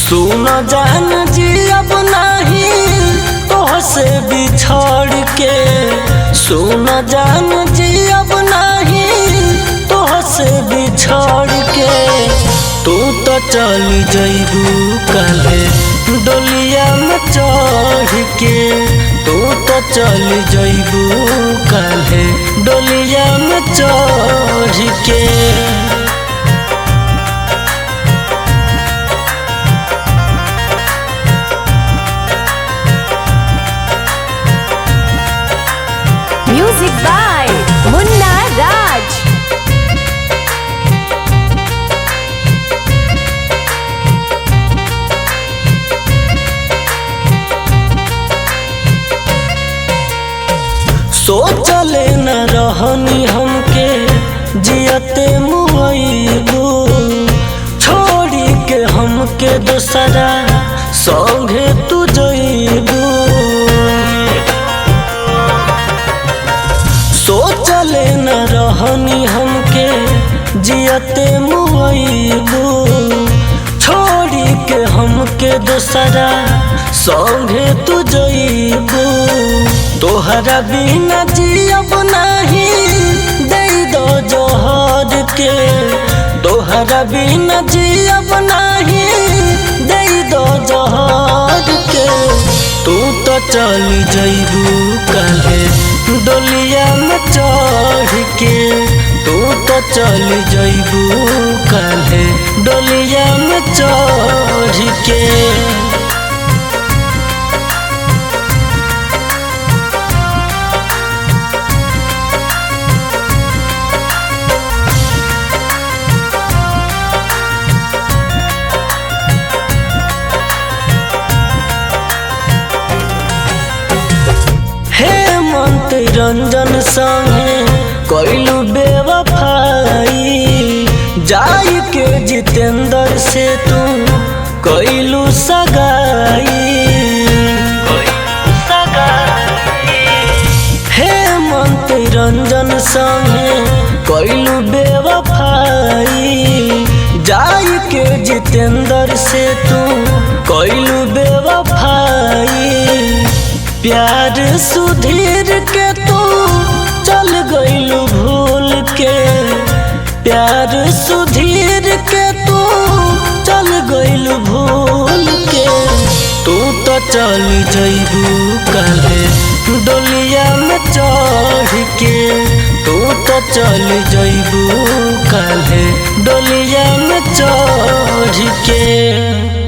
सुन जान जी अब नहीं तोहसे बिछड़ के, सुन जान जी अब नहीं तोहसे बिछड़ के। तू तो चल जइबू काल्हे डोलिया में चढ़ के, तू तो चल जइबू काल्हे डोलिया में चढ़ के। Music by Munna Raj. सोचले न रहनी हमके जियते मुइबू, छोड़ी के हमके दूसरा संगे तू जइबू। सोचले न रहनी हमके जियते मुइबू, छोड़ी के हमके दूसरा संगे तू जइबू। तोहरा बिना जियब नहीं दे दो जोहर के, तोहरा बिना जियब नहीं दे दो जोहर के। तू तो चल जइबू काल्हे डोलिया में चढ़ के, तू तो चल जइबू काल्हे डोलिया में चढ़ के। रंजन संगे कइलू बेवफाई, जाई के जितेंद्र से तू कइलू सगाई। हेमंत रंजन संगे कइलू बेवफाई, जाई के जितेंद्र से तू कइलू बेवफाई। प्यार सुधीर के तू चल गइलू भूल के, प्यार सुधीर के तू चल गइलू भूल के। तू तो चल जइबू काल्हे डोलिया में चढ़ के, तू तो चल जइबू काल्हे डोलिया में चढ़ के।